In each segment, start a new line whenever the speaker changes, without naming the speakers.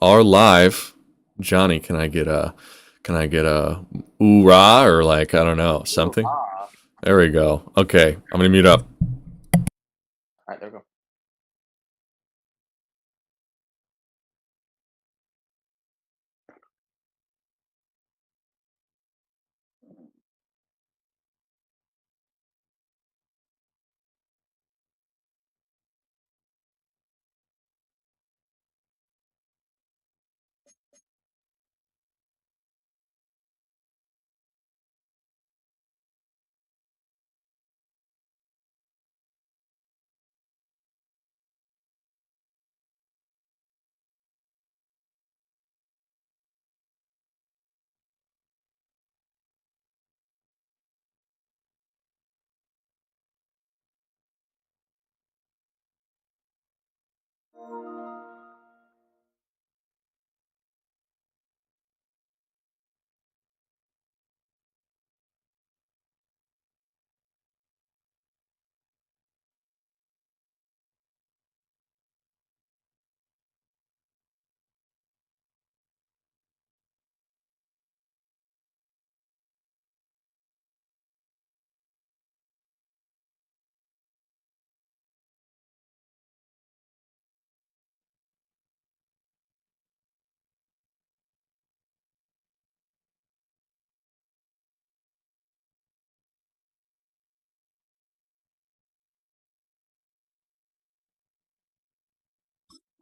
are live. Johnny, can I get a ooh-rah or like I don't know,
Ooh,
something?
ah.
There we go. Okay, I'm gonna mute up.
All right, there we go.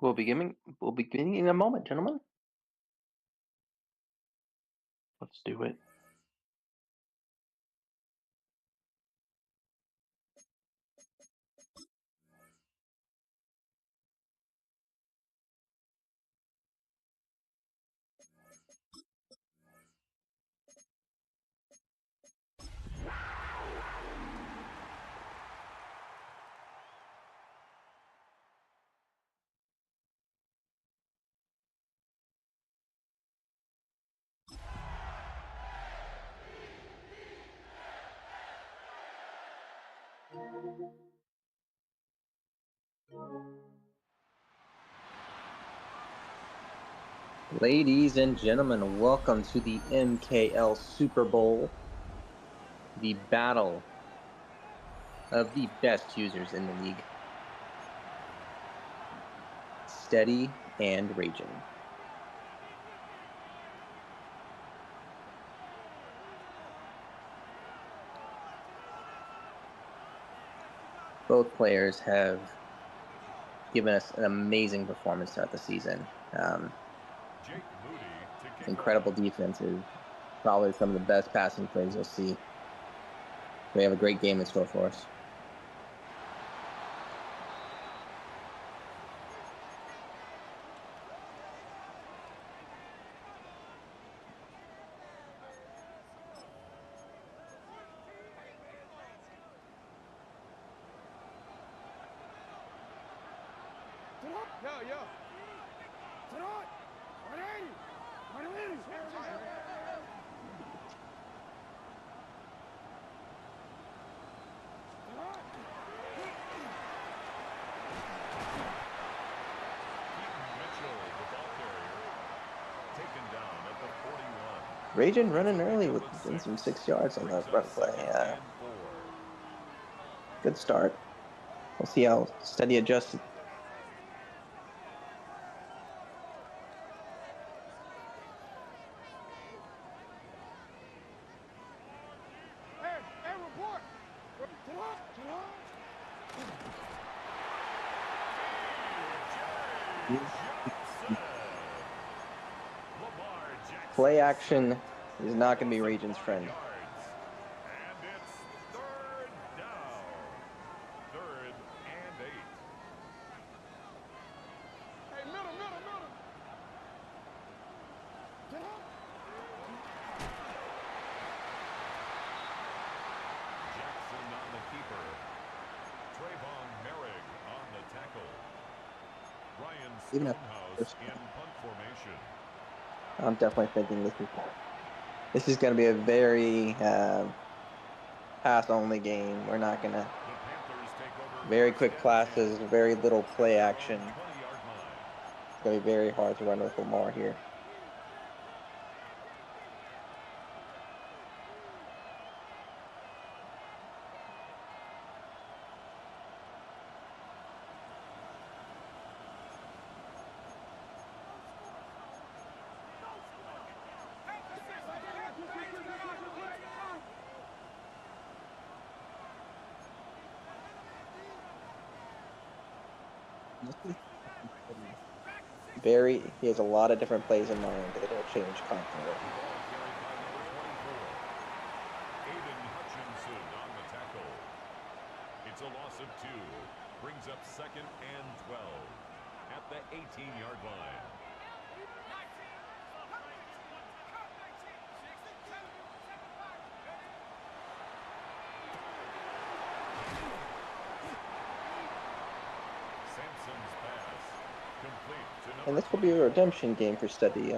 We'll be beginning in a moment, gentlemen. Let's do it. Ladies and gentlemen, welcome to the MKL Super Bowl, the battle of the best users in the league. Steady and raging. Both players have given us an amazing performance throughout the season. Incredible defenses, probably some of the best passing plays you'll see. We have a great game in store for us. Raging running early within some 6 yards on the run play. Good start. We'll see how Steady adjusts. Play action is not going to be Raging's friend. Even if I'm definitely thinking this is going to be a very pass-only game. We're not going to very quick passes, very little play action. going to be very hard to run with Lamar here. He has a lot of different plays in mind that he'll change constantly.
It's a loss of 2. Brings up 2nd and 12 at the 18-yard line.
And this will be a redemption game for Steady.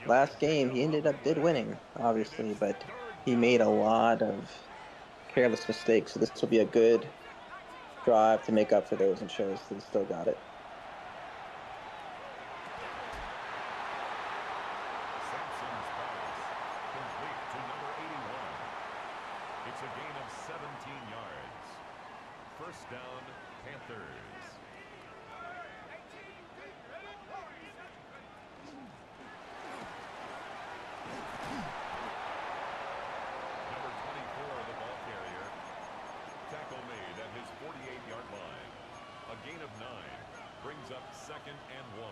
Last game, he did winning, obviously, but he made a lot of careless mistakes. So this will be a good drive to make up for those and shows that he still got it.
Sampson's pass complete to number 81. It's a gain of 17 yards. First down, Panthers. Number 24, the ball carrier. Tackle made at his 48-yard line. A gain of 9 brings up 2nd and 1.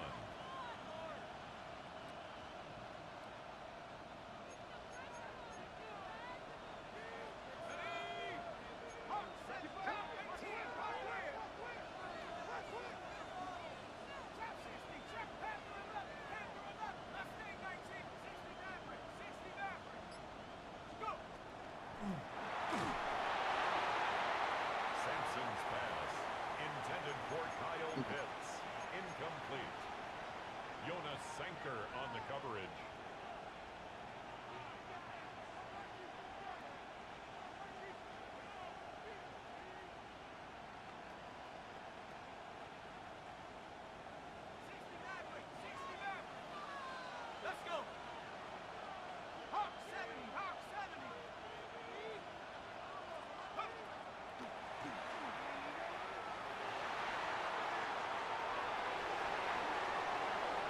Sampson's pass intended for Kyle Pitts. Incomplete. Jonas Sanker on the coverage. Let's go. Hawk 70, Hawk 70.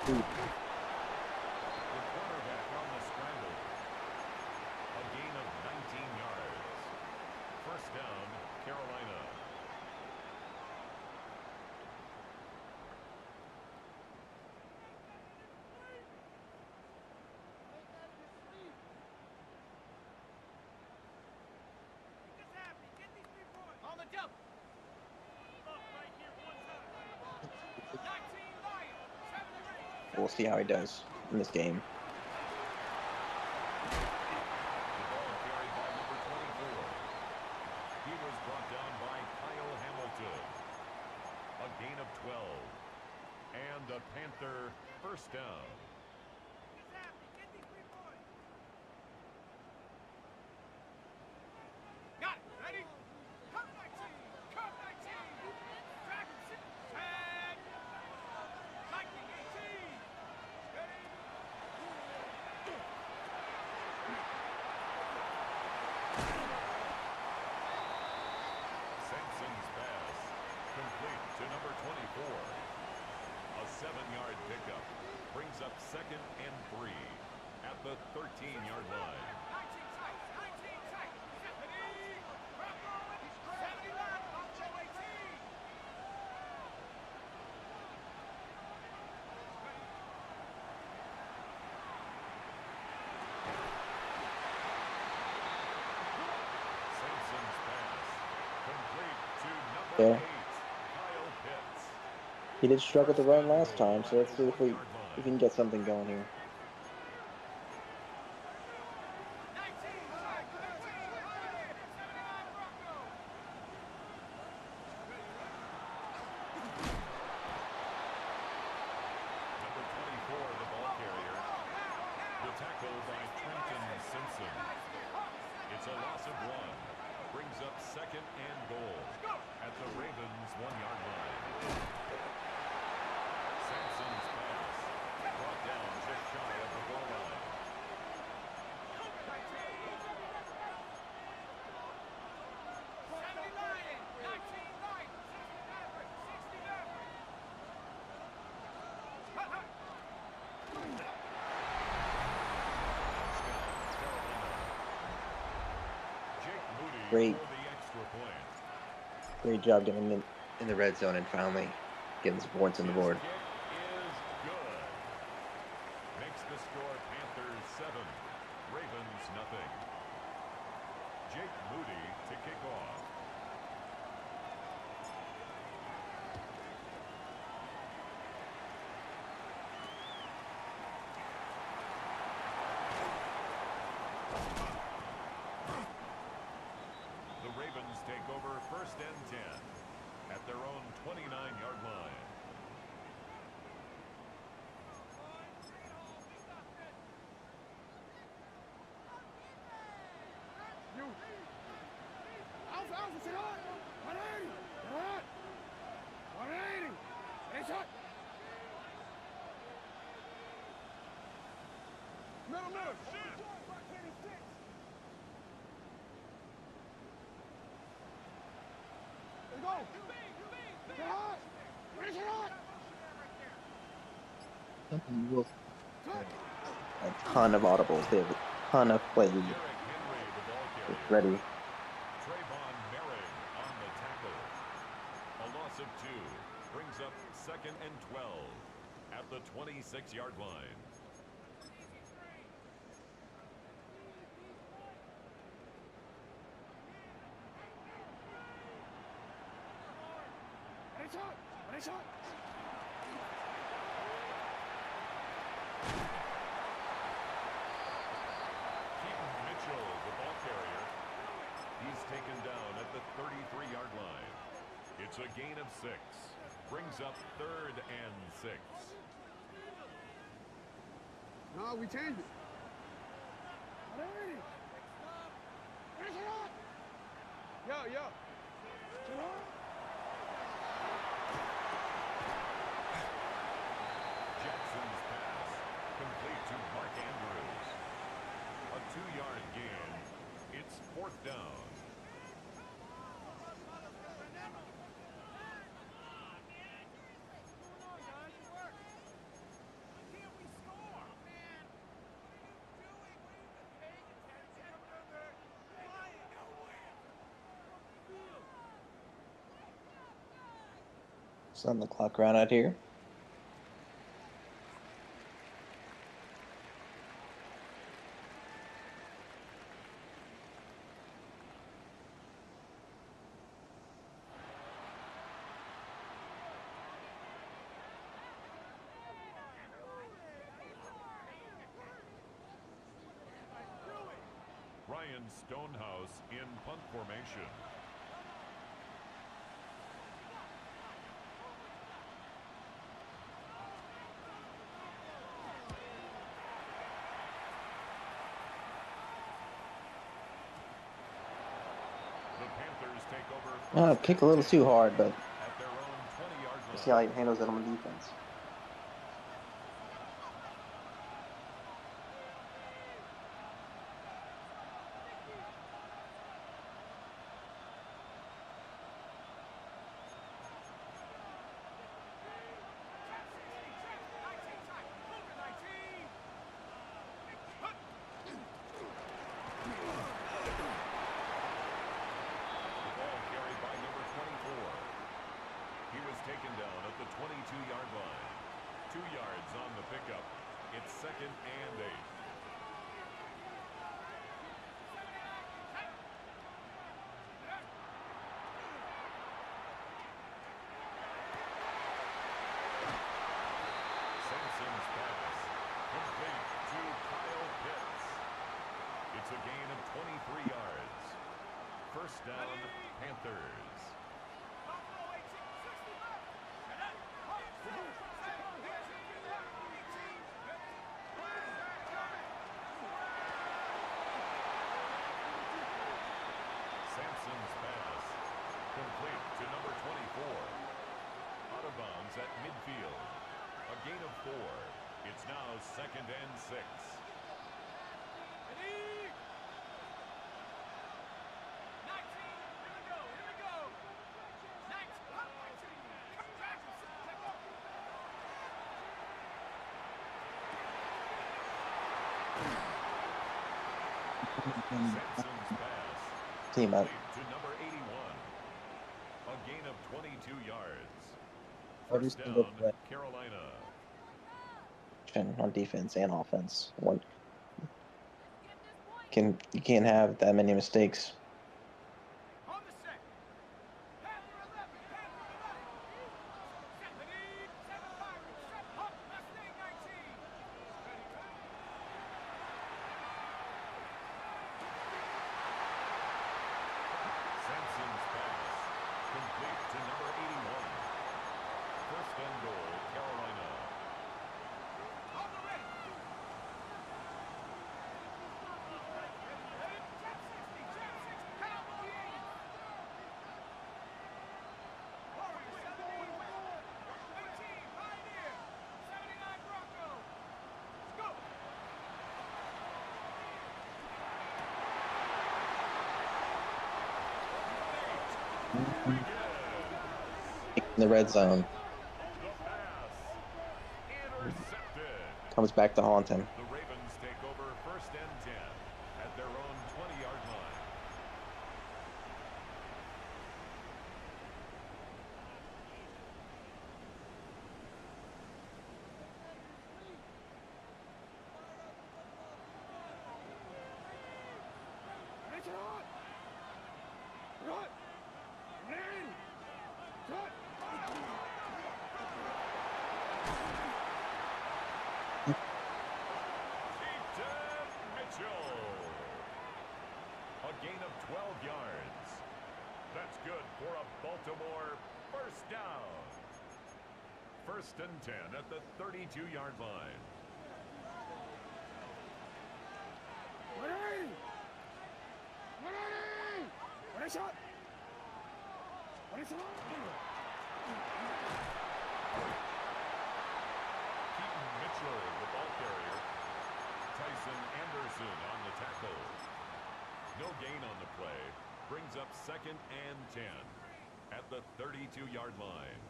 The quarterback on the scramble. A gain of 19 yards. First down, Carolina. On the double.
We'll see how he does in this game.
The ball carried by number 24. He was brought down by Kyle Hamilton. A gain of 12. And a Panther first down. Got it. Ready? Come 19. Come 19. Dragon 6. Tag. Lightning 18. Ready? Sampson's pass complete to number 24. A 7-yard pickup brings up 2nd and 3 at the 13-yard line. 19 tight, 19 tight. Ready? Bravo, 70 left, Bravo 18. Sampson's pass complete to number 8, Kyle Pitts.
He did struggle to run last time, so let's see if we can get something going here.
Number 24, the ball carrier. The tackle by Trenton Simpson. It's a loss of 1. Brings up 2nd and goal at the Ravens' 1-yard line. Sampson's pass
Great,
for the extra point.
great job getting in the red zone and finally getting some points on the
His
board.
kick is good. Makes the score Panthers 7, Ravens nothing. Jake Moody to kick off. The Ravens take over 1st and 10 at their own 29-yard line.
A ton of audibles. They have a ton of plays
Derrick Henry, the ball carrier.
ready.
Trayvon Merrick on the tackle. A loss of 2 brings up 2nd and 12 at the 26-yard line. Keaton Mitchell, the ball carrier. He's taken down at the 33-yard line. It's a gain of 6. Brings up 3rd and 6.
No, we changed it. Yo.
Jackson's pass complete to Mark Andrews. A 2-yard gain. It's 4th down.
Sun the clock around out here.
Ryan Stonehouse in punt formation. The Panthers take over.
Kick a little too hard, but
At their own 20-yard
we'll
line.
see how he handles it on defense.
The ball carried by number 24. He was taken down at the 22-yard line. 2 yards on the pickup. It's 2nd and 8. Simpson's pass complete to Kyle Pitts. It's a gain of 23 yards. 1st down, Panthers. Sampson's pass complete to number 24. Out of bounds at midfield. A gain of 4. It's now 2nd and 6. Sampson's pass
Team up.
To number 81. A gain of 22 yards.
Every
First
single
down,
play
Carolina.
on defense and offense. You can't have that many mistakes.
On the set. Panther 11. Panther 11. 7 Pirates. 7 Hunt. Mustang 19. Ready, ready.
Sampson's pass. Complete to number 81. First and goal, Carolina.
On the ready. Ready. Jab 60. Jab 60. Cowboy 80. Warrior 78. 18. Pioneer. 79 Bronco. Let's go.
In the red zone.
The pass. Intercepted.
Comes back to haunt him.
The Ravens take over first and 10 at their own 20-yard line.
Make it on. Run. Ready. Cut.
Keaton Mitchell. A gain of 12 yards. That's good for a Baltimore first down. First and 10 at the 32-yard line.
Ready. Ready. Ready shot. Ready shot.
Keaton Mitchell, the ball carrier. Tyson Anderson on the tackle. No gain on the play. Brings up second and 10 at the 32-yard line.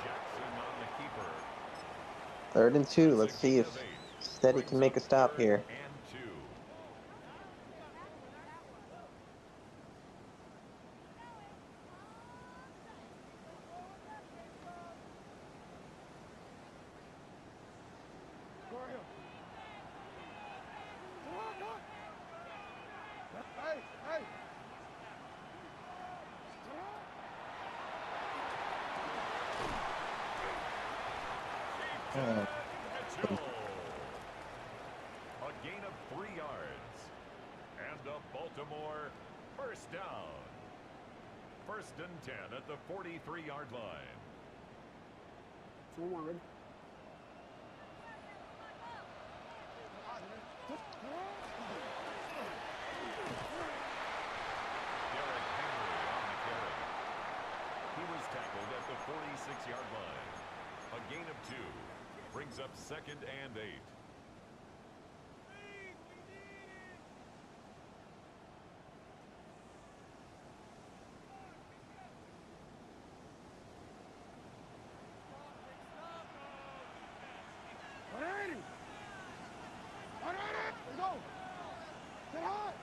Jackson on the keeper.
3rd and 2. Let's
That's a
see
gain
if
of 8.
Steady
Brings
can make
up
a stop
third
here.
and 2.
Go ahead. Come on, go. Hey, hey.
Oh,
Mitchell. A gain of 3 yards. And a Baltimore first down. First and 10 at the 43-yard line.
2-1, ready?
Derrick Henry on the carry. He was tackled at the 46-yard line. A gain of 2. Brings up second and 8.
Ready. Ready. Let's go. Get hot.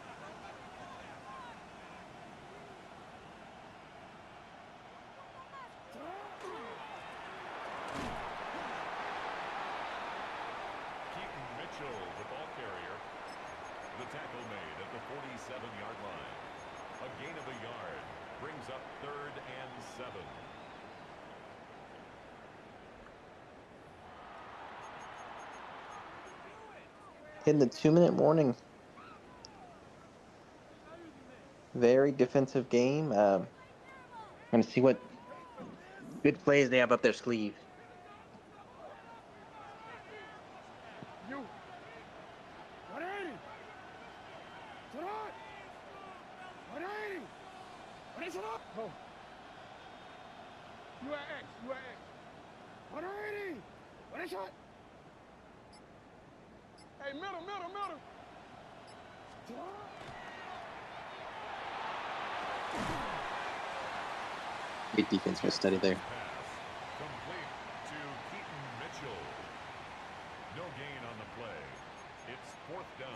Keaton Mitchell, the ball carrier. The tackle made at the 47-yard line. A gain of a yard. Brings up third and 7.
hitting the 2-minute warning. Very defensive game. Going to see what good plays they have up their sleeve.
You at X. You at X. 180. What a shot. Hey, middle, middle, middle.
Great defense by Study there.
Pass complete to Keaton Mitchell. No gain on the play. It's 4th down.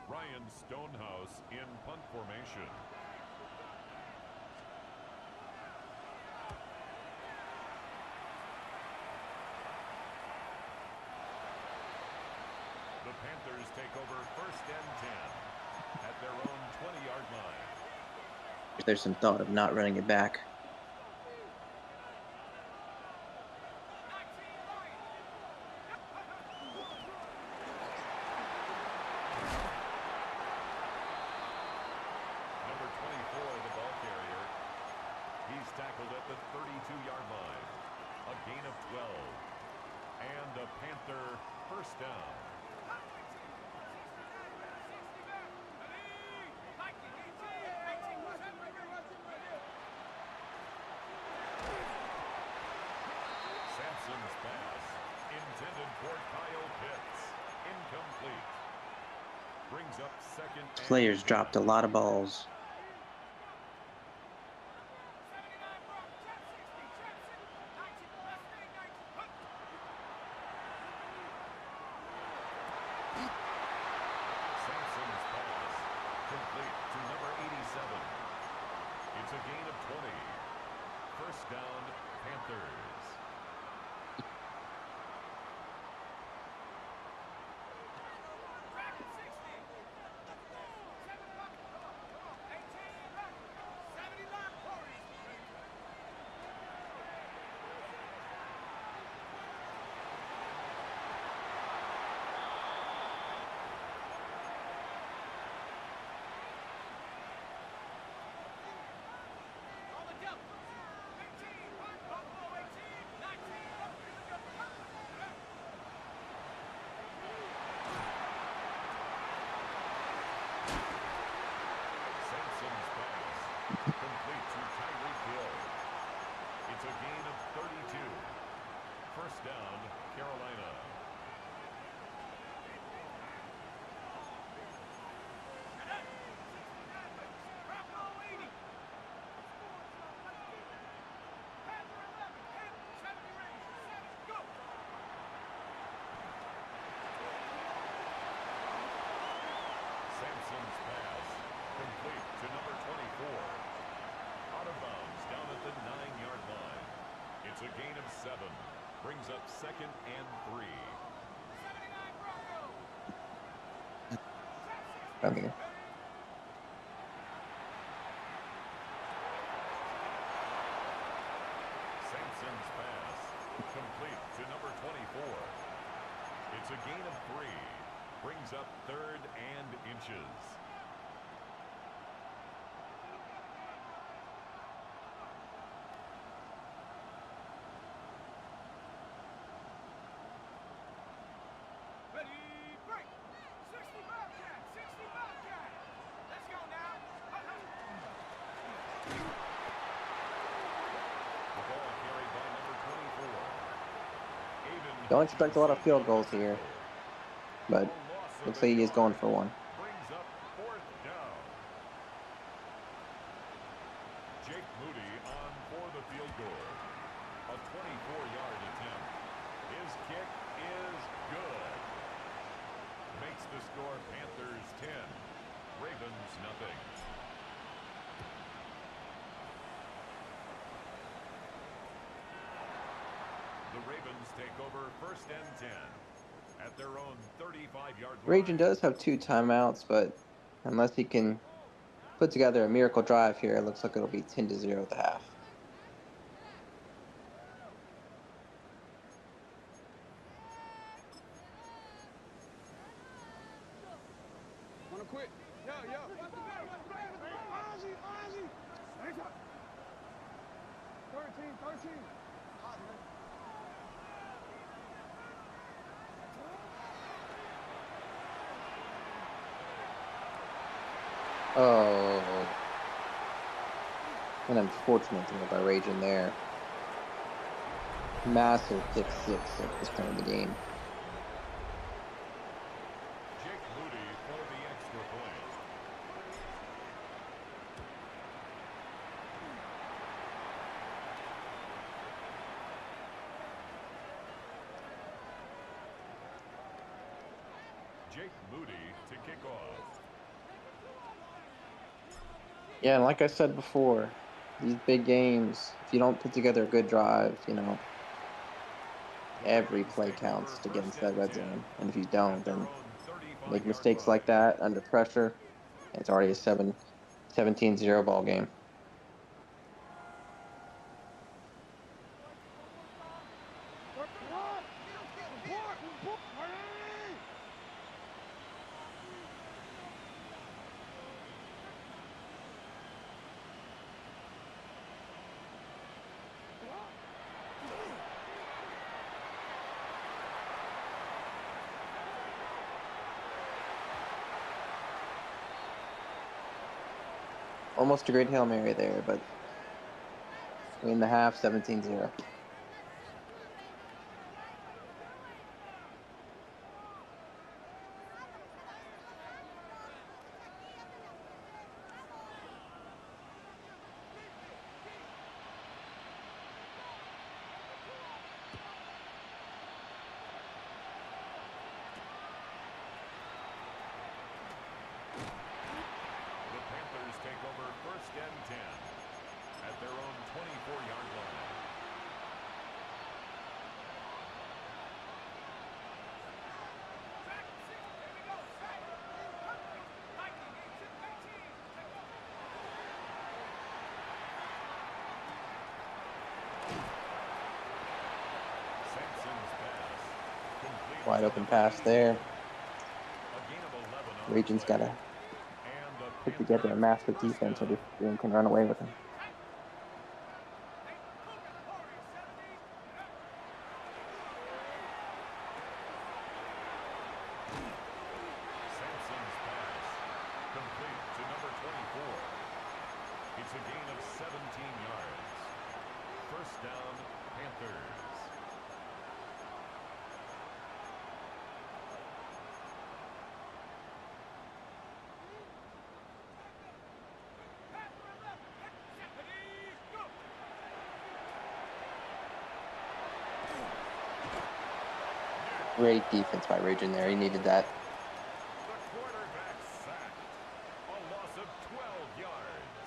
Ryan Stonehouse in punt formation. The Panthers take over 1st and 10 at their own 20-yard line.
There's some thought of not running it back.
Number 24, the ball carrier. He's tackled at the 32-yard line. A gain of 12. And a Panther 1st down. Sampson's pass intended for Kyle Pitts. Incomplete. Brings up 2nd and
Players
10.
dropped a lot of balls.
Sampson's pass complete to number 87. It's a gain of 20. 1st down, Panthers. Sampson's pass complete to Tyreek Hill. It's a gain of 32. 1st down, Carolina. Sampson's pass complete to number 24. Out of bounds down at the 9-yard line. It's a gain of 7. Brings up 2nd and 3.
Okay.
Sampson's pass complete to number 24. It's a gain of 3. Brings up 3rd and inches.
Ready, break. 60 Bobcat, 60 Bobcat. Let's go now.
The ball carried by number 24. Aiden
Don't expect a lot of field goals here, but looks like he's going for one.
Brings up 4th down. Jake Moody on for the field goal. A 24-yard attempt. His kick is good. Makes the score Panthers 10, Ravens nothing. The Ravens take over 1st and 10. At their own 35-yard line.
Raging does have 2 timeouts, but unless he can put together a miracle drive here, it looks like it'll be 10-0 at the half.
Wanna quit? Yo. Ozzy. 13.
Oh, an unfortunate thing by Raging there. Massive pick 6 at this point in the game.
Jake Moody for the extra point. Jake Moody to kick off.
Yeah, and like I said before, these big games, if you don't put together a good drive, every play counts to get into that red zone. And if you don't, then make mistakes like that under pressure, it's already a 17-0 ball game. Almost a great Hail Mary there, but we in the half, 17-0.
The Panthers take over 1st and 10 at their own 24-yard line. Sampson's pass. Complete
Wide
to
open
number
pass there.
84. A gain of 11 on the
Regent's got
play.
to
And the
put together a
Panthers
massive
first
defense, or
down.
this game can run away with him.
Sampson's pass. Complete to number 24. It's a gain of 17 yards. First down, Panthers.
Great defense by Regent there. He needed that.
The quarterback sacked. A loss of 12 yards.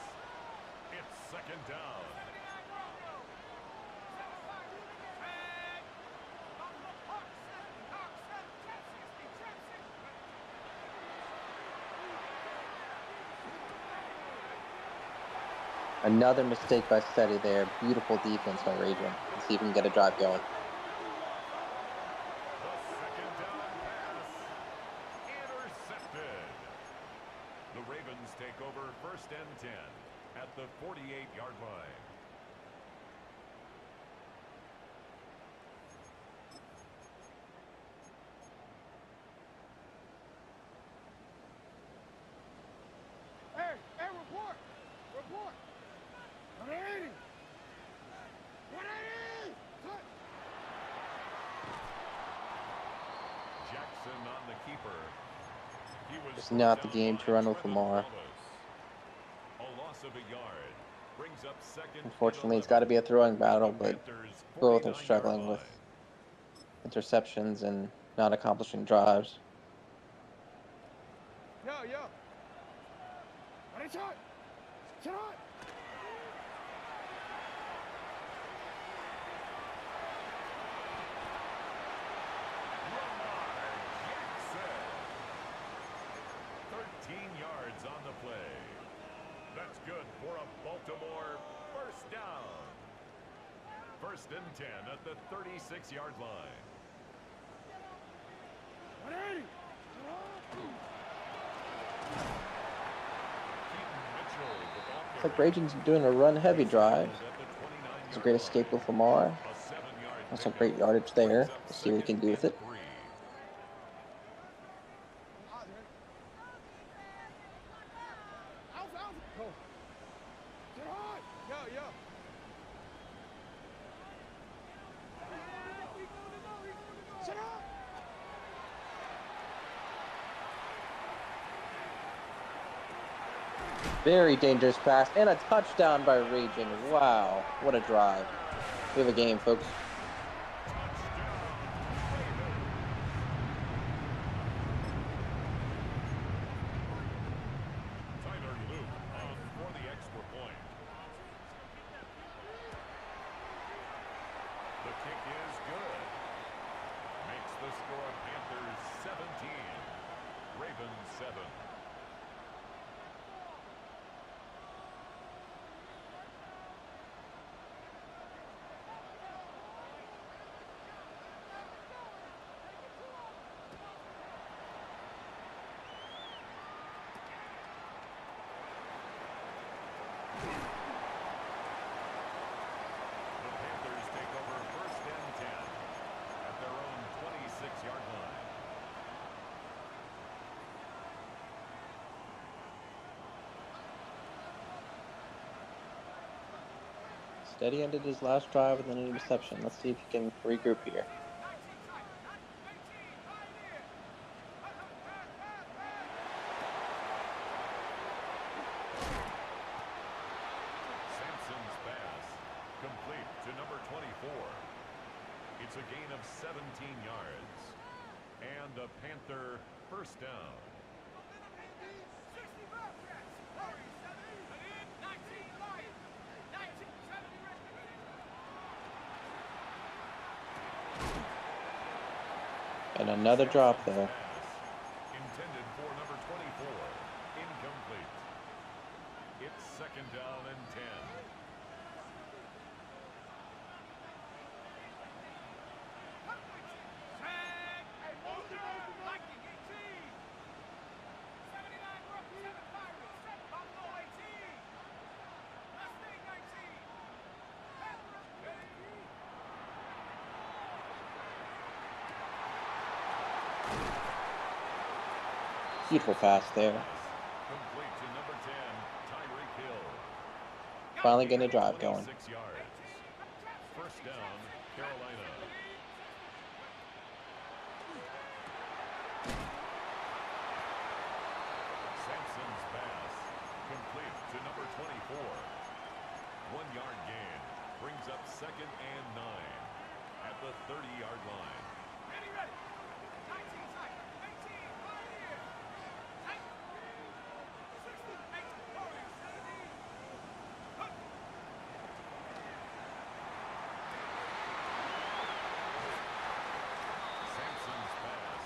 It's second down.
Another mistake by Steady there. Beautiful defense by Regent. Let's see if we can get a drive going.
The second down pass. Intercepted. The Ravens take over 1st and 10 at the 48-yard line.
Hey, report. 180. 180. Cut.
Jackson on the keeper. He was
Just
brought
not the
down
game
by
to run with
Trevin
Lamar.
Thomas. A loss of a yard brings up 2nd and
Unfortunately, it's
11
got to be a throwing
at
battle,
the
but
Panthers'
both are
49-yard
struggling
line.
with interceptions and not accomplishing drives.
Yo. Ready, shot. Shot.
Lamar yards on the play. That's good for a Baltimore first down. 1st and 10 at the 36-yard line.
180.
Keaton Mitchell, the ball
Looks like
carrier.
Raging's doing a run-heavy drive.
At the 29-yard
It's a great escape with Lamar.
line. A 7-yard
Also
pickup
great yardage there.
brings up
Let's see what we can do with
2nd
it.
and 3.
Out. Go. Get hard. Yo. Shut up.
Very dangerous pass and a touchdown by Raging. Wow, what a drive. We have a game, folks.
Tyler Luke on for the extra point. The kick is good. Makes the score Panthers 17, Ravens 7. The Panthers take over 1st and 10 at their own 26-yard line.
Steady ended his last drive with an interception. Let's see if he can regroup here.
19 tight. 18. Pioneer.
Sampson's pass complete to number 24. It's a gain of 17 yards and a Panther first down.
60 Bobcats. Hurry, 70. 19 Lions. 1970 Redskins.
And another drop there.
Pass intended for number 24. Incomplete. It's 2nd down and 10.
Sack. Hey, Lightning 18. 79 represent Pirates. Buffalo 18. Mustang 19. Panthers 18.
Beautiful pass there.
Complete to number 10, Tyreek Hill.
Finally getting a drive going.
26 yards. First down, Carolina. Sampson's pass complete to number 24. 1-yard gain brings up 2nd and 9 at the 30-yard line.
Ready. 19 tight. 18 Pioneer. 60. 40. 70.
Sampson's pass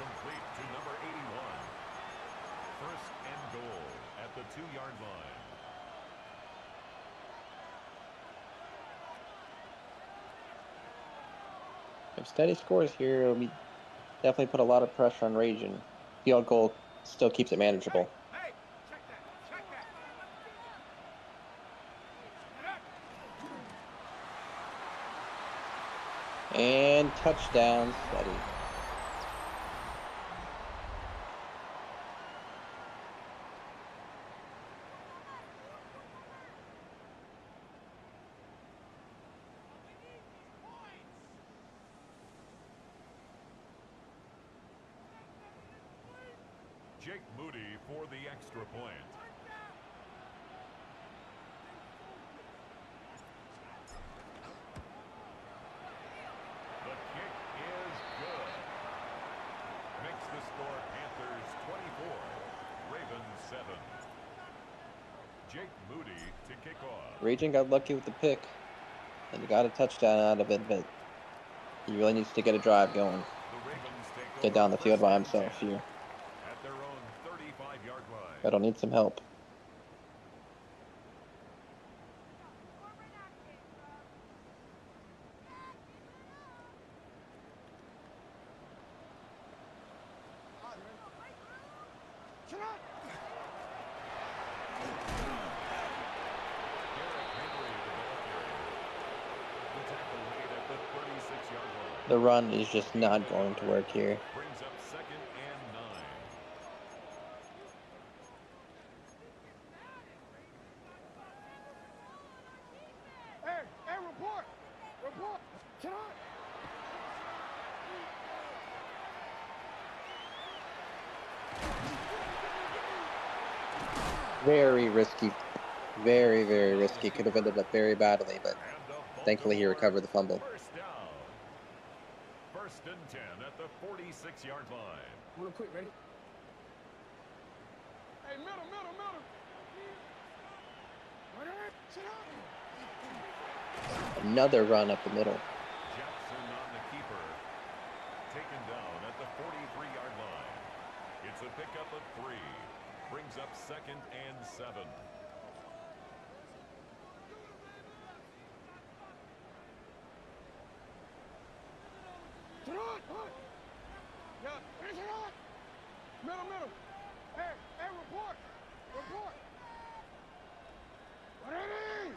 complete to number 81. 1st and goal at the 2-yard line.
If steady scores here, it'll be definitely put a lot of pressure on Raging. Field goal still keeps it manageable.
Hey, check that.
And touchdown, steady.
Jake Moody for the extra point. The kick is good. Makes the score Panthers 24, Ravens 7. Jake Moody to kick off.
Raging got lucky with the pick, and he got a touchdown out of it, but he really needs to get a drive going.
The Ravens take
Get down the
over
field by
1st and
himself
10
here.
at their own 35-yard
That'll need some help.
Shut up!
The run is just not going to work here.
Brings up second and 9.
Hey, report! Report! Shut up!
Very risky. Very, very risky. Could have ended up very badly, but thankfully he recovered the fumble.
First down. First and 10 at the 46-yard line.
Real quick, ready? Hey, middle! Shut up!
Another run up the middle.
Jackson on the keeper. Taken down at the 43-yard line. It's a pickup of 3. Brings up second and 7.
Shut up! Yeah, finish it up! Middle! Hey, report! Report! Ready!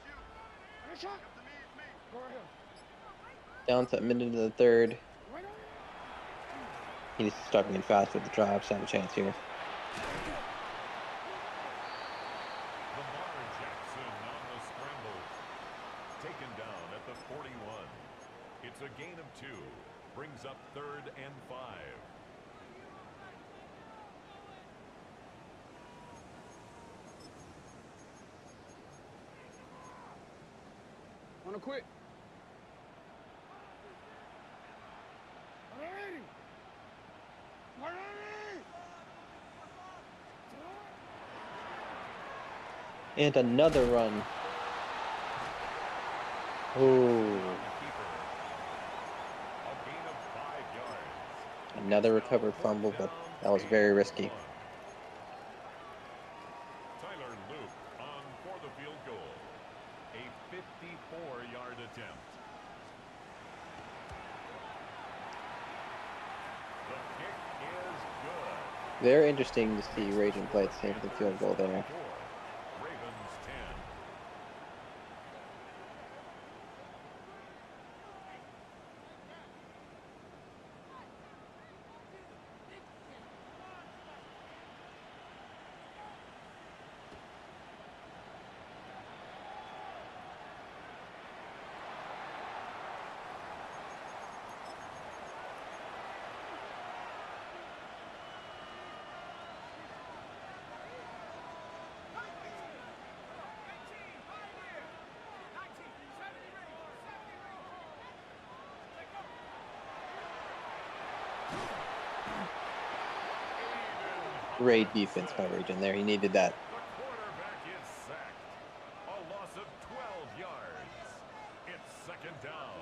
Finish up! Go ahead.
Down to a minute of the third.
Right on.
He needs to start moving fast with the drives to have a chance here.
Lamar Jackson on the scramble. Taken down at the 41. It's a gain of 2. Brings up third and 5.
Wanna quit? Ready!
And another run. Oh,
A gain of 5 yards.
another recovered fumble, but that was very risky.
Tyler Luke on for the field goal. A 54-yard attempt. The kick is good.
Very interesting to see Raging play at the same for the field goal there.
Ravens 10.
Great defense coverage in there. He needed that.
The quarterback is sacked. A loss of 12 yards. It's second down.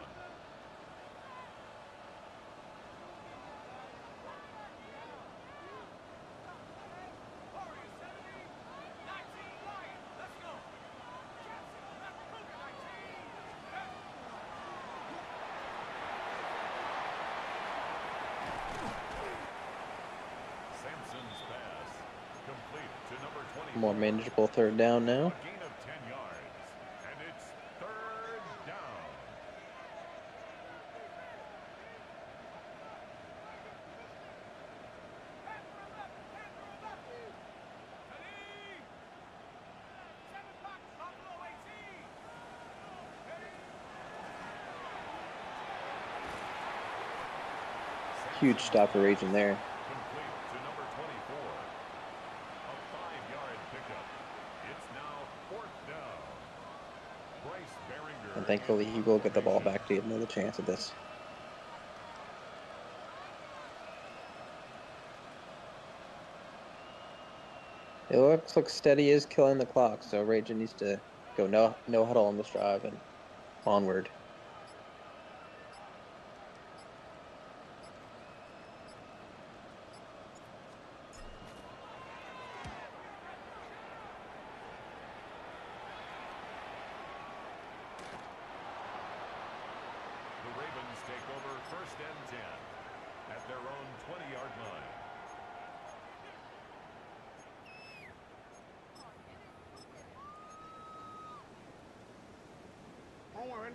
Sampson's pass complete to number 20.
More manageable third down now.
A gain of 10 yards. And it's third down.
Huge stop for Raging there.
Complete to number 24. A 5-yard pickup. It's now fourth down. Bryce Behringer.
And thankfully he will get the ball back to get another chance at this. It looks like Steady is killing the clock, so Raging needs to go no huddle on this drive and onward.
line.
Hold on.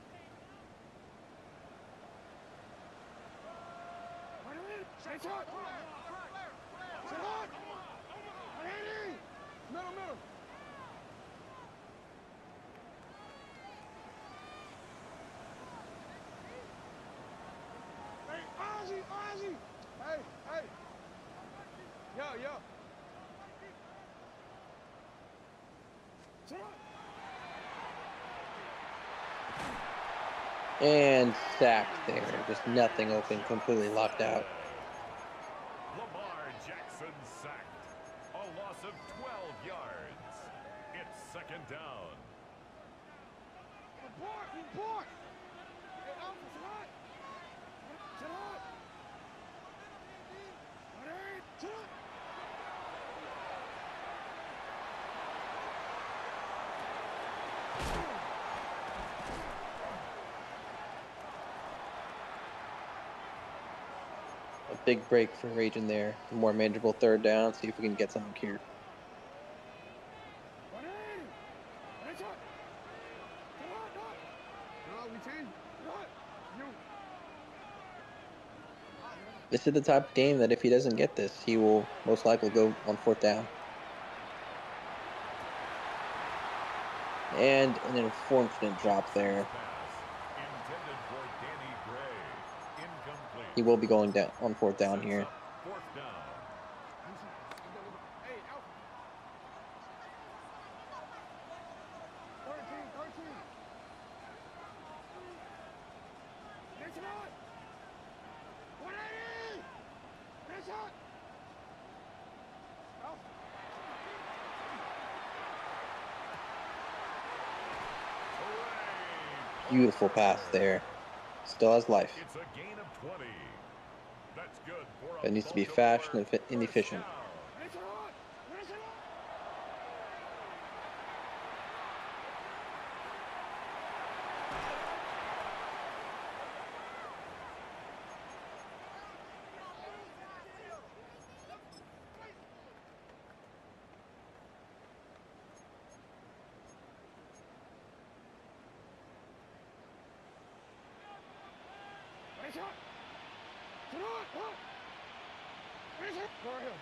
Stay short. Sit on. Ready. Middle, middle. Hey, Ozzy, Ozzy. Hey, hey. Yo, yo. Sit on.
And sacked there. Just nothing open, completely locked out.
Lamar Jackson sacked. A loss of 12 yards. It's second down.
Report, report. Hey, Alpha, sit on. Sit on. Ready. Sit on.
A big break for Raging there. A more manageable third down. See if we can get something here.
Ready. Ready, shot. Sit on, no. No, we change. What? You.
This is the type of game that if he doesn't get this, he will most likely go on fourth down. And an unfortunate drop there.
Pass intended for Danny Gray. Incomplete.
He will be going down on fourth down
Sets
here.
up fourth down.
Hey, Alpha. 13, 13. Next one. 180. Next shot. Alpha.
Hooray!
Beautiful pass there. Still has life.
It's a gain of 20. That's good for a
But it needs to be
Baltimore
fast and
first
inefficient.
down.
Next shot. Next shot. Next shot. Sit on. What? Next shot. Go ahead.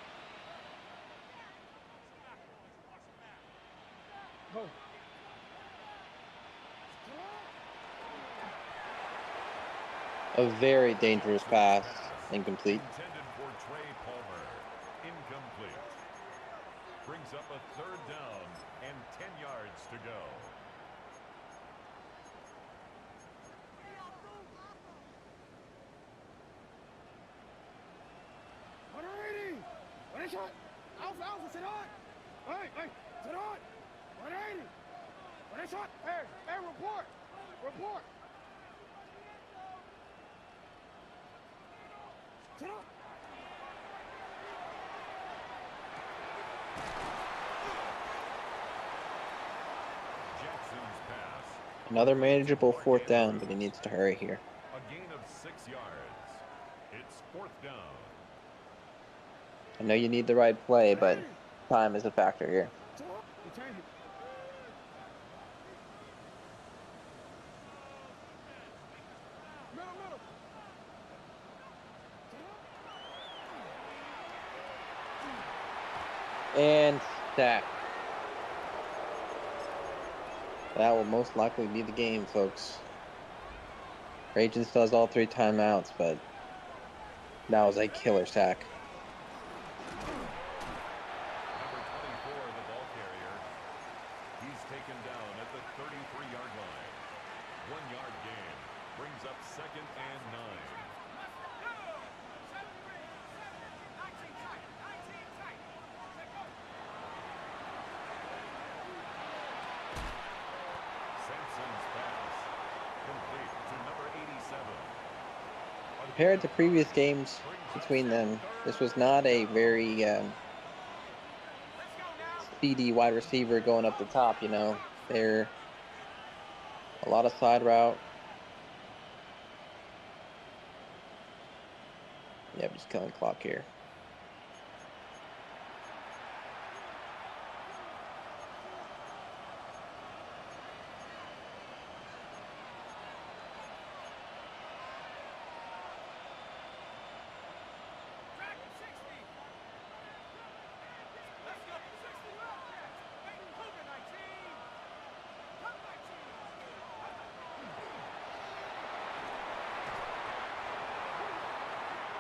Go. Sit on.
A very dangerous pass. Incomplete.
Intended for Trey Palmer. Incomplete. Brings up a third down and 10 yards to go.
Next shot. Alpha, Alpha, sit on. Hey, hey, sit on. 180. Next shot. Hey, hey, report. Report. Sit on.
Jackson's pass.
Another manageable fourth down, but he needs to hurry here.
A gain of 6 yards. It's fourth down.
I know you need the right play, but time is a factor here.
Sit on. You change it. Middle, middle. Sit on.
And sack. That will most likely be the game, folks. Raging still has all 3 timeouts, but that was a killer sack.
Number 24, the ball carrier. He's taken down at the 33-yard line. 1-yard gain. Brings up second and 9. Sampson's pass. Complete to number 87.
Compared to previous games between them, this was not a very speedy wide receiver going up the top, you know. They're a lot of side route. Yep, just killing clock here.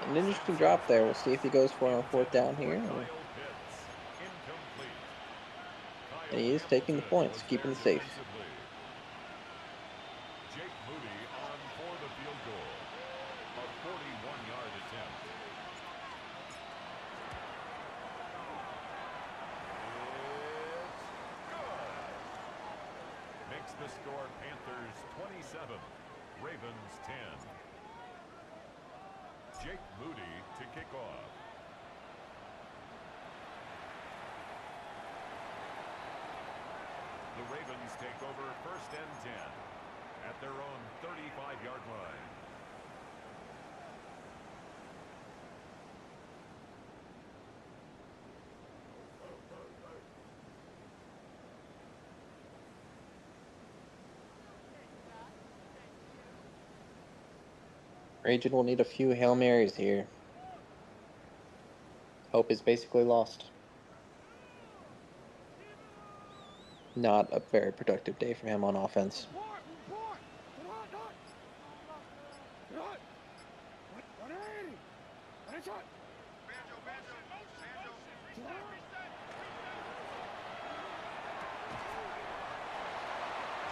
An interesting drop there. We'll see if he goes for it on fourth down here.
Kyle Pitts, incomplete.
And he is taking the points, keeping it safe.
Jake Moody on for the field goal. A 41-yard attempt. It's good. Makes the score Panthers 27, Ravens 10. Jake Moody to kick off. The Ravens take over first and 10 at their own 35-yard line.
Raging will need a few Hail Marys here. Hope is basically lost. Not a very productive day for him on offense.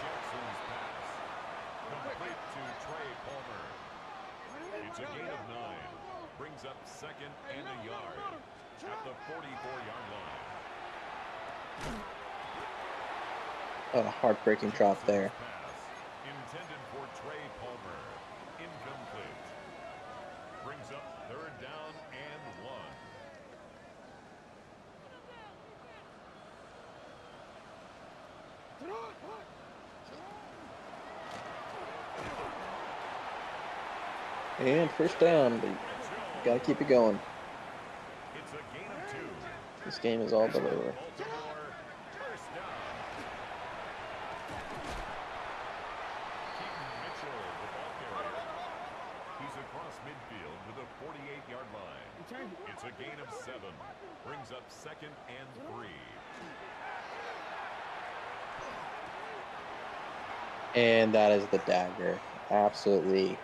Jackson's pass. Complete to Trey Palmer. It's a gain of 9. Brings up second and a yard at the 44-yard line.
A heartbreaking drop there.
Pass intended for Trey Palmer. Incomplete. Brings up third down and 1.
And first down, but gotta keep it going.
It's a gain of 2.
This game is all but over.
Baltimore, first down. Keaton Mitchell, the ball carrier. He's across midfield with a 48-yard line. It's a gain of 7. Brings up second and 3.
And that is the dagger. Absolutely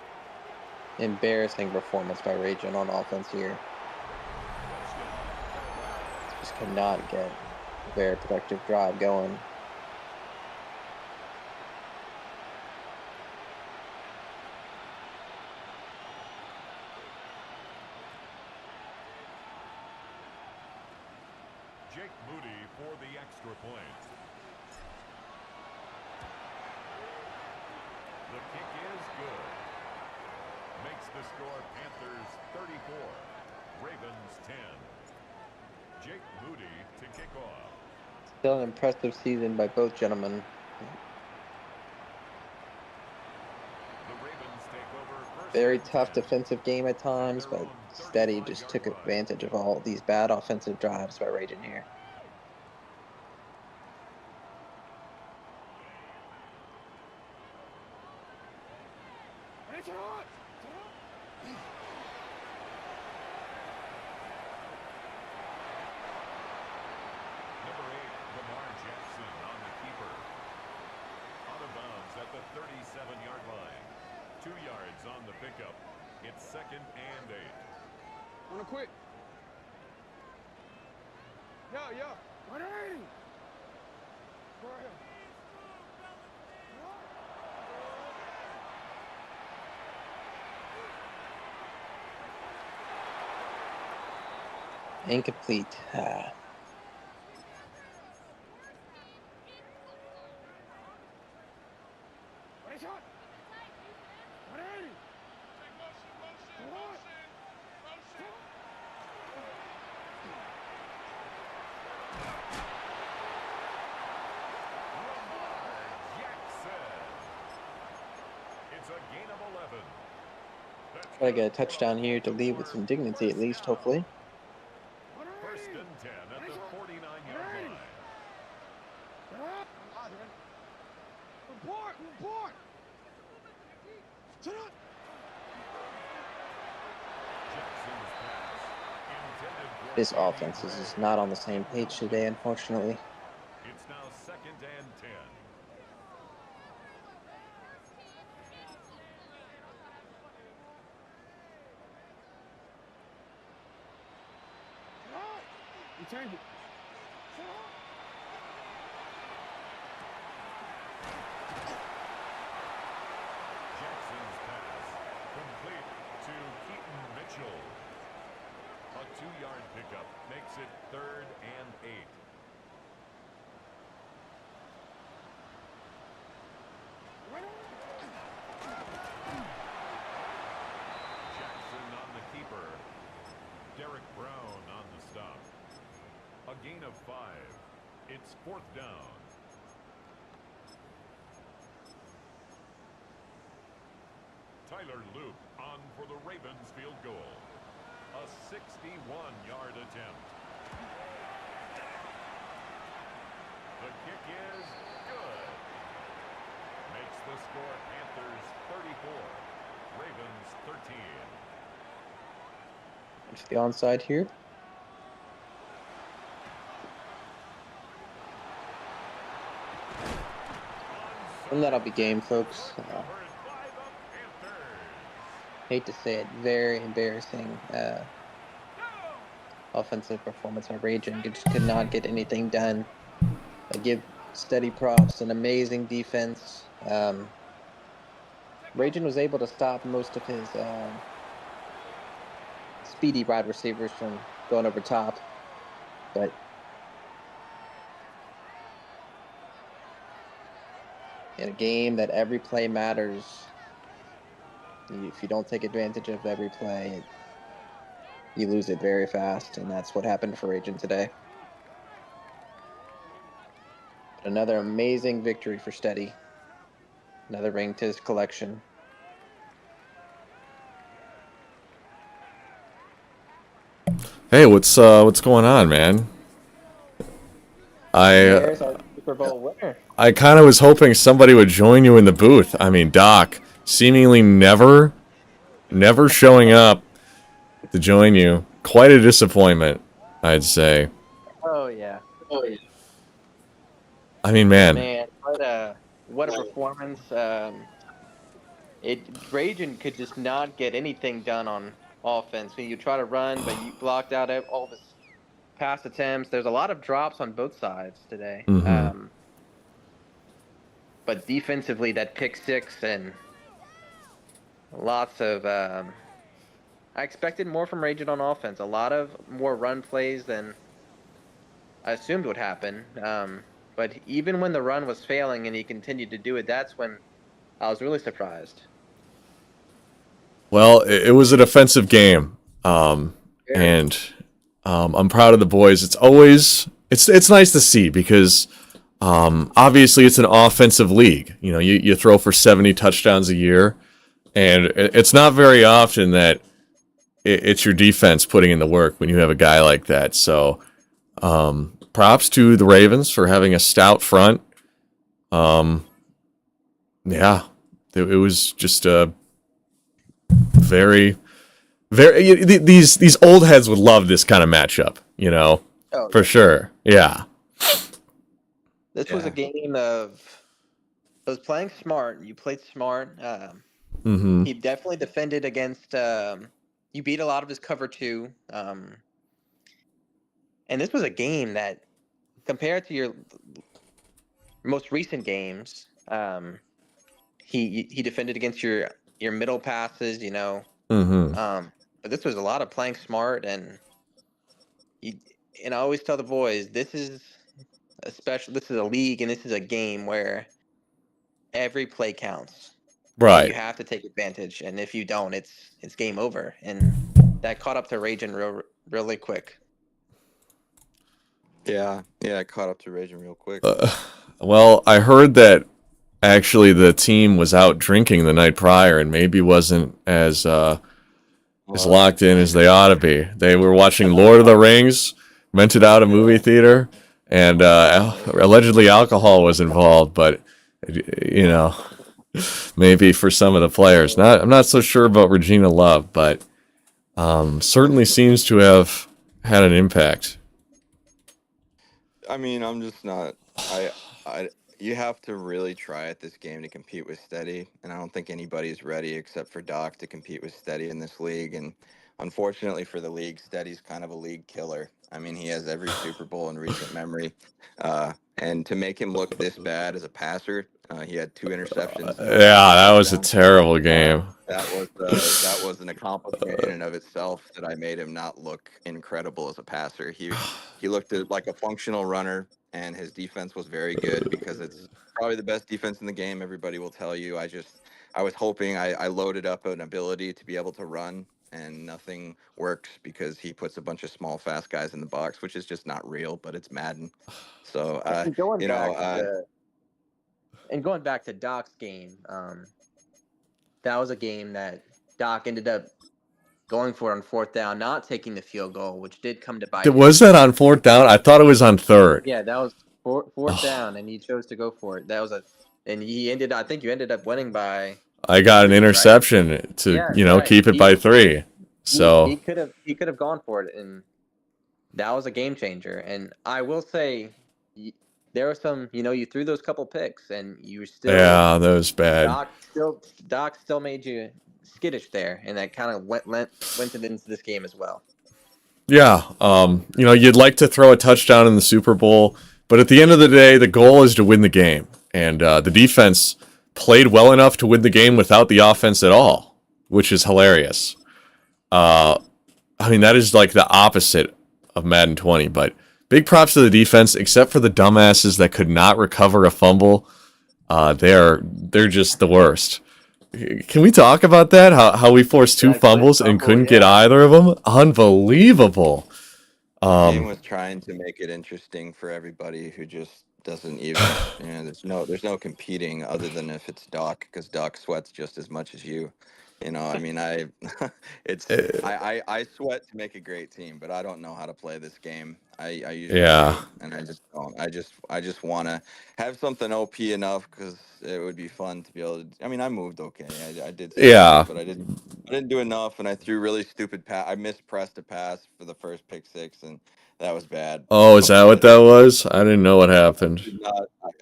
embarrassing performance by Raging on offense here. Just cannot get a very productive drive going.
Jake Moody for the extra point. The kick is good. Makes the score Panthers 34, Ravens 10. Jake Moody to kick off.
Still an impressive season by both gentlemen.
The Ravens take over first
Very
and
tough
10.
defensive game at times, but Steady just took advantage of all these bad offensive drives by Raging here.
Number 8, Lamar Jackson on the keeper. Out of bounds at the 37-yard line. 2 yards on the pickup. It's second and 8.
Wanna quit? Yeah. 180. Go ahead.
Incomplete.
Ready, shot. 180.
Jackson. It's a gain of 11.
Try to get a touchdown here to leave with some dignity at least, hopefully.
First and 10 at the 49-yard line.
Report. Sit up.
Jackson's pass intended for
This offense is just not on the same page today, unfortunately.
It's now second and 10.
Return it. Sit on.
Jackson's pass complete to Keaton Mitchell. A 2-yard pickup makes it 3rd and 8. Jackson on the keeper. Derek Brown on the stop. A gain of 5. It's 4th down. Tyler Luke on for the Ravens field goal. A 61-yard attempt. The kick is good. Makes the score Panthers 34, Ravens 13.
It's the onside here. And that'll be game, folks. Hate to say it, very embarrassing offensive performance on Raging. Just could not get anything done. I give steady props, an amazing defense. Raging was able to stop most of his speedy wide receivers from going over top, but in a game that every play matters, if you don't take advantage of every play, you lose it very fast, and that's what happened for Raging today. But another amazing victory for Steady. Another ring to his collection.
Hey, what's going on, man?
There's our Super Bowl winner.
I kind of was hoping somebody would join you in the booth. I mean, Doc seemingly never showing up to join you. Quite a disappointment, I'd say.
Oh yeah.
I mean, man.
Man, what a performance. Raging could just not get anything done on offense. When you try to run, but you blocked out all of his pass attempts. There's a lot of drops on both sides today.
Mhm.
But defensively, that pick six and lots of. I expected more from Raging on offense. A lot of more run plays than I assumed would happen. But even when the run was failing and he continued to do it, that's when I was really surprised.
Well, it was a defensive game, and I'm proud of the boys. It's always it's nice to see because obviously it's an offensive league. You know, you throw for 70 touchdowns a year, and it's not very often that it's your defense putting in the work when you have a guy like that. So, props to the Ravens for having a stout front. Yeah, it was just a very these old heads would love this kind of matchup, you know, for sure. Yeah.
This was a game of it was playing smart. You played smart. He definitely defended against. You beat a lot of his cover two. And this was a game that, compared to your most recent games, he defended against your middle passes. You know. But this was a lot of playing smart, and I always tell the boys, this is a league, and this is a game where every play counts.
Right.
And you have to take advantage, and if you don't, it's game over. And that caught up to Raging really quick.
Yeah, it caught up to Raging real quick.
Well, I heard that actually the team was out drinking the night prior and maybe wasn't as locked in as they ought to be. They were watching Lord of the Rings, rented out a movie theater, and allegedly alcohol was involved, but you know, maybe for some of the players. I'm not so sure about Regina Love, but certainly seems to have had an impact.
I mean, I'm just not. You have to really try at this game to compete with Steady, and I don't think anybody's ready except for Doc to compete with Steady in this league. And unfortunately for the league, Steady's kind of a league killer. I mean, he has every Super Bowl in recent memory. And to make him look this bad as a passer, he had 2 interceptions, no
Yeah, that was a
touchdown.
terrible game.
That was an accomplishment in and of itself that I made him not look incredible as a passer. He looked like a functional runner, and his defense was very good because it's probably the best defense in the game. Everybody will tell you. I was hoping I loaded up an ability to be able to run, and nothing works because he puts a bunch of small, fast guys in the box, which is just not real. But it's Madden, so
And going
you
back
know.
to going back to Doc's game, that was a game that Doc ended up going for it on 4th down, not taking the field goal, which did come to bite him.
Was that on 4th down? I thought it was on 3rd.
Yeah, that was fourth down, and he chose to go for it. That was and he ended. I think you ended up winning by.
I got an
3, right?
interception to
Yeah,
keep it by 3. So
he could have gone for it, and that was a game changer. And I will say, there was some. You threw those couple picks, and you still.
yeah, that was bad.
Doc still made you skittish there, and that kind of went into this game as well.
Yeah, you'd like to throw a touchdown in the Super Bowl, but at the end of the day, the goal is to win the game, and the defense played well enough to win the game without the offense at all, which is hilarious. That is like the opposite of Madden 20, but big props to the defense, except for the dumbasses that could not recover a fumble. They're just the worst. Can we talk about that? How we forced 2 fumbles and couldn't get either of them? Unbelievable.
The game was trying to make it interesting for everybody who just doesn't even. There's no competing other than if it's Doc, because Doc sweats just as much as you. I sweat to make a great team, but I don't know how to play this game. I usually do, and I just don't. I just want to have something OP enough because it would be fun to be able to. I moved okay. I did. But I didn't do enough, and I threw really stupid pass. I mispressed a pass for the first pick 6, and that was bad.
Oh, is that what that was? I didn't know what happened.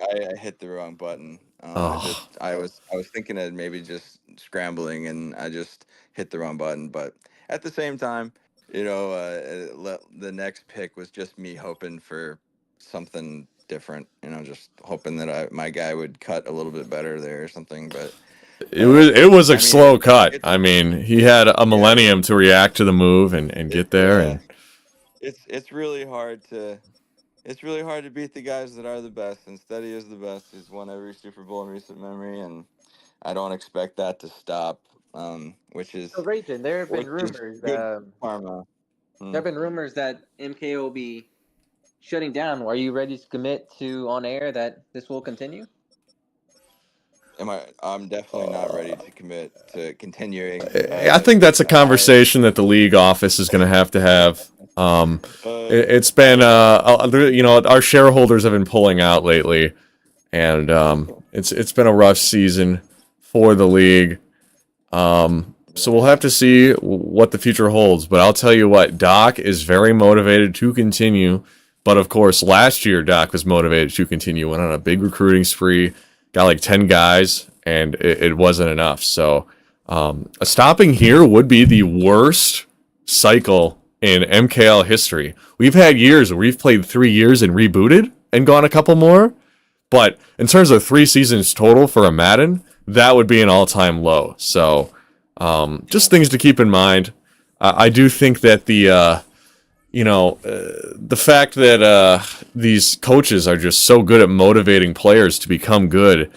I hit the wrong button. I was thinking of maybe just scrambling, and I just hit the wrong button. But at the same time, the next pick was just me hoping for something different. Just hoping that my guy would cut a little bit better there or something. But
it was a slow cut. He had a millennium to react to the move and get there. And
it's really hard to. It's really hard to beat the guys that are the best, and Steady is the best. He's won every Super Bowl in recent memory, and I don't expect that to stop. Which is
so. Rayton, there have been rumors.
Karma.
There have been rumors that MKL will be shutting down. Are you ready to commit to on air that this will continue?
I'm definitely not ready to commit to continuing.
I think that's a conversation that the league office is going to have. It's been our shareholders have been pulling out lately, and it's been a rough season for the league. So we'll have to see what the future holds. But I'll tell you what, Doc is very motivated to continue. But of course, last year Doc was motivated to continue. Went on a big recruiting spree, got like 10 guys, and it wasn't enough. So stopping here would be the worst cycle in MKL history. We've had years where we've played 3 years and rebooted and gone a couple more. But in terms of 3 seasons total for a Madden, that would be an all-time low. So just things to keep in mind. I do think that the fact that these coaches are just so good at motivating players to become good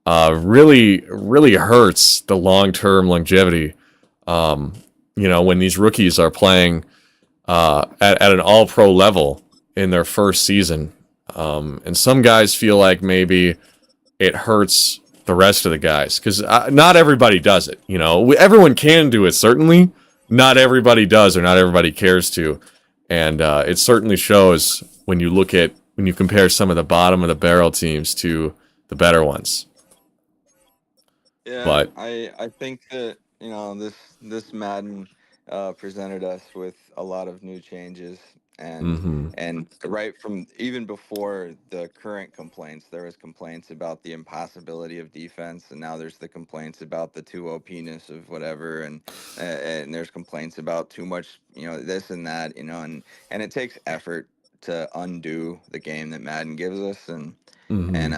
really, really hurts the long-term longevity. When these rookies are playing at an all-pro level in their first season. And some guys feel like maybe it hurts the rest of the guys because not everybody does it. Everyone can do it, certainly. Not everybody does, or not everybody cares to. And it certainly shows when you compare some of the bottom of the barrel teams to the better ones.
Yeah,
but
I think that this Madden presented us with a lot of new changes,
Mm-hmm.
and right from even before the current complaints, there was complaints about the impossibility of defense, and now there's the complaints about the too OP-ness of whatever, and there's complaints about too much, this and that, and it takes effort to undo the game that Madden gives us,
Mm-hmm.
and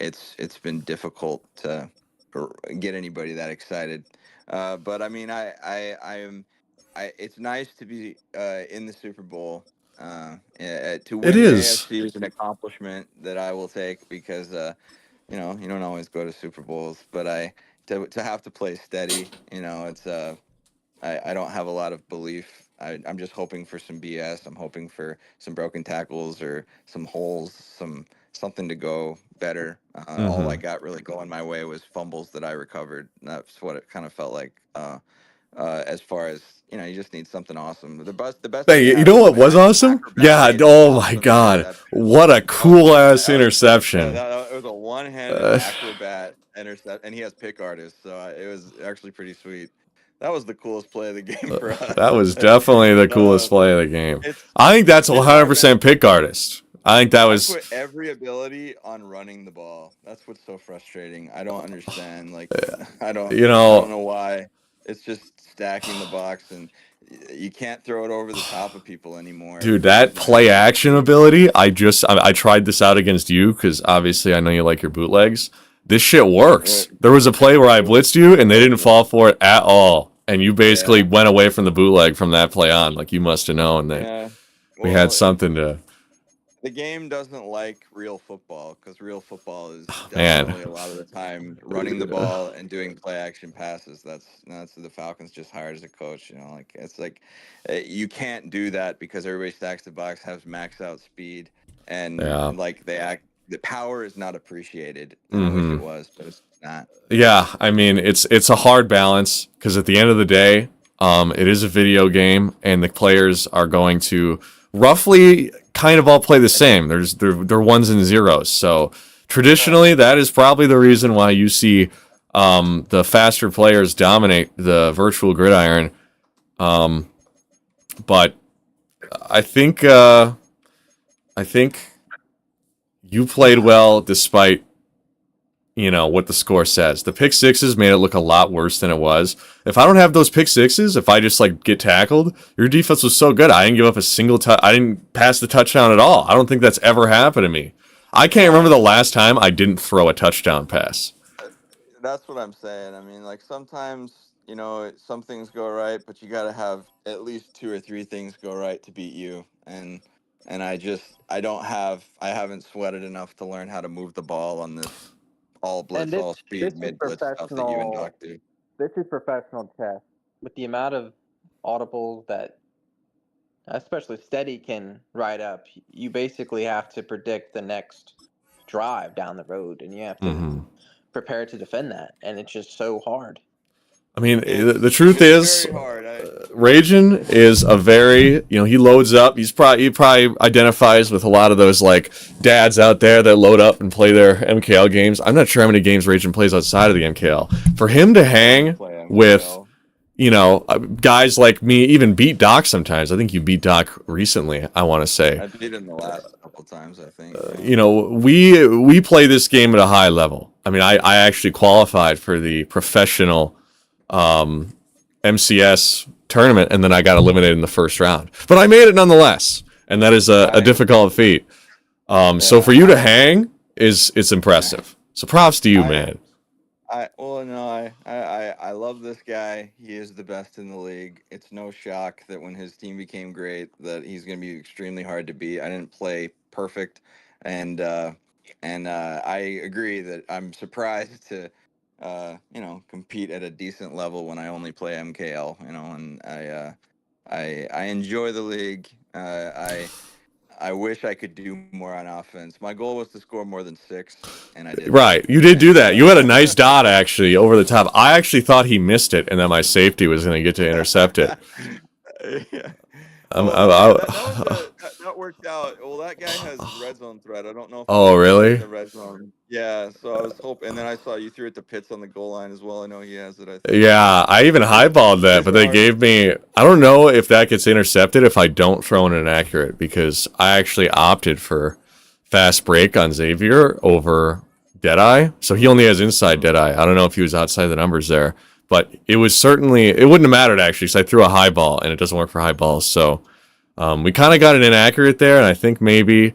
it's been difficult to get anybody that excited. But I mean, I am, it's nice to be in the Super Bowl. To
It
win the
is.
AFC is an accomplishment that I will take because you don't always go to Super Bowls, but to have to play steady, it's I don't have a lot of belief. I'm just hoping for some BS. I'm hoping for some broken tackles or some holes, something to go better. All I
Mm-hmm.
got really going my way was fumbles that I recovered. And that's what it kind of felt like. As far as you just need something awesome. The best thing
Hey,
you
you
have
know
is
what
when
was
I
awesome? Yeah.
acrobatically
Oh
toss
my
them an
God.
interception.
What a
That was
cool ass
that was
interception.
it was a one-handed
Uh,
acrobat intercept, and he has pick artists, so it was actually pretty sweet. That was the coolest play of the game for us.
that was definitely the coolest
uh,
play of the game.
it's
I think that's
it's hard, man.
100% pick artist. I think that
I
was.
put every ability on running the ball. That's what's so frustrating. I don't understand. Like,
You
I don't
know,
know why. It's just stacking the box, and you can't throw it over the top of people anymore.
dude,
Everything's
that play
random.
action ability, I tried this out against you because obviously I know you like your bootlegs. This shit works. There was a play where I blitzed you and they didn't fall for it at all. And you basically
Yeah,
went away from the bootleg from that play on. Like you must have known that
yeah.
we had
Well,
something to.
the game doesn't like real football because real football is
Man,
definitely a lot of the time running the ball and doing play action passes. That's the Falcons just hired as a coach. Like it's like you can't do that because everybody stacks the box, has max out speed, and
yeah.
like the power is not appreciated. And I wish
Mm-hmm.
it was, but it's not.
Yeah, I mean it's a hard balance because at the end of the day, it is a video game and the players are going to roughly kind of all play the same. They're ones and zeros. So traditionally, that is probably the reason why you see the faster players dominate the virtual gridiron. Um, but I think I think you played well despite what the score says. The pick sixes made it look a lot worse than it was. If I don't have those pick sixes, if I just like get tackled, your defense was so good. I didn't give up a single I didn't pass the touchdown at all. I don't think that's ever happened to me. I can't remember the last time I didn't throw a touchdown pass.
That's what I'm saying. I mean, like sometimes, some things go right, but you got to have at least two or three things go right to beat you. And I haven't sweated enough to learn how to move the ball on this all
And
blitz,
this
all
this
speed,
is
mid blitz stuff that you and
professional.
Doc do.
This is professional chess. With the amount of audibles that, especially Steady, can write up, you basically have to predict the next drive down the road, and you have to
Mm-hmm.
prepare to defend that. And it's just so hard.
I mean,
It's
the truth
it's
is,
very hard.
Ragin is a very, he loads up. He probably identifies with a lot of those like dads out there that load up and play their MKL games. I'm not sure how many games Ragin plays outside of the MKL. For him to hang
Play
with,
MKL.
guys like me, even beat Doc sometimes. I think you beat Doc recently, I want to say.
I beat him the last couple times, I think.
We play this game at a high level. I mean, I actually qualified for the professional MCS tournament, and then I got eliminated in the first round. But I made it nonetheless, and that is a difficult feat. So for you to hang it's impressive. So props to you,
I
man.
I love this guy. He is the best in the league. It's no shock that when his team became great, that he's going to be extremely hard to beat. I didn't play perfect, and I agree that I'm surprised to compete at a decent level when I only play MKL. And I enjoy the league. I wish I could do more on offense. My goal was to score more than 6, and I didn't.
Right, you did do
And
that. You had a nice dot actually over the top. I actually thought he missed it, and then my safety was going to get to intercept it.
yeah.
I'm,
Well,
I'm,
yeah,
I,
that worked out. Well, that guy has red zone threat. I don't know if
Oh,
he's
really?
in the red zone. Yeah, so I was hoping, and then I saw you threw it to Pitts on the goal line as well. I know he has it. I think.
Yeah, I even highballed that, but they gave me. I don't know if that gets intercepted if I don't throw in an accurate, because I actually opted for fast break on Xavier over Deadeye. So he only has inside Deadeye. I don't know if he was outside the numbers there, but it was certainly. It wouldn't have mattered actually, because I threw a high ball and it doesn't work for high balls. So we kind of got it inaccurate there, and I think maybe.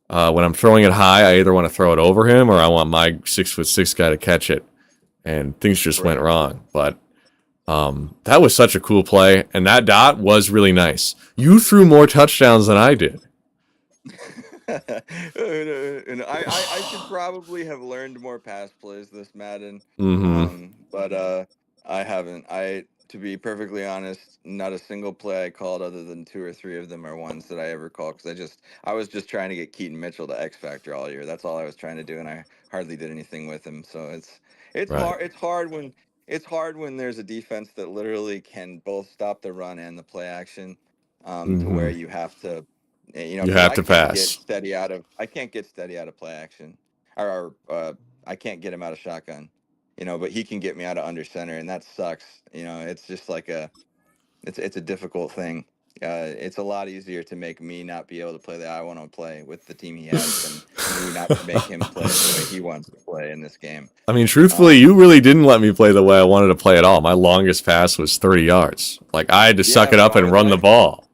When I'm throwing it high, I either want to throw it over him or I want my 6'6" guy to catch it. And things just went wrong. But that was such a cool play, and that dot was really nice. You threw more touchdowns than I did.
And I should probably have learned more pass plays this Madden, but I haven't. To be perfectly honest, not a single play I called other than 2 or 3 of them are ones that I ever called, because I was just trying to get Keaton Mitchell to X Factor all year. That's all I was trying to do, and I hardly did anything with him. So it's
Right.
hard. It's hard when there's a defense that literally can both stop the run and the play action, to where you have to,
You
because
have to pass.
I can't get steady out of play action, or I can't get him out of shotgun, but he can get me out of under center, and that sucks. It's just like it's a difficult thing. It's a lot easier to make me not be able to play the I want to play with the team he has than me not to make him play the way he wants to play in this game.
I mean, truthfully, you really didn't let me play the way I wanted to play at all. My longest pass was 30 yards. Like, I had to suck it up and run the ball.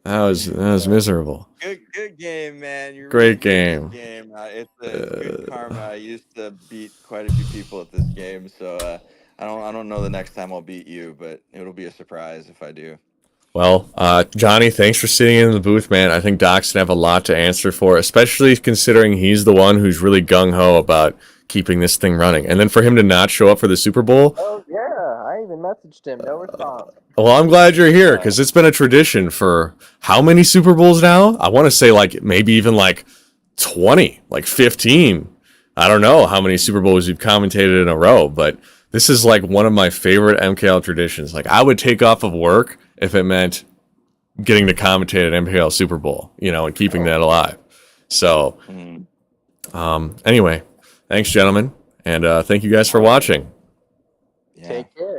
That was miserable.
Good game, man. You're
Great
really good at
game.
this game. It's good karma. I used to beat quite a few people at this game, so I don't know the next time I'll beat you, but it'll be a surprise if I do.
Well, Johnny, thanks for sitting in the booth, man. I think Doc's gonna have a lot to answer for, especially considering he's the one who's really gung-ho about keeping this thing running. And then for him to not show up for the Super Bowl.
Oh, yeah. I even messaged him. No response.
Well, I'm glad you're here, because it's been a tradition for how many Super Bowls now? I want to say maybe even 20, 15. I don't know how many Super Bowls you've commentated in a row, but this is one of my favorite MKL traditions. I would take off of work if it meant getting to commentate an MKL Super Bowl, and keeping that alive. So, anyway, thanks, gentlemen, and thank you guys for watching.
Yeah.
Take care.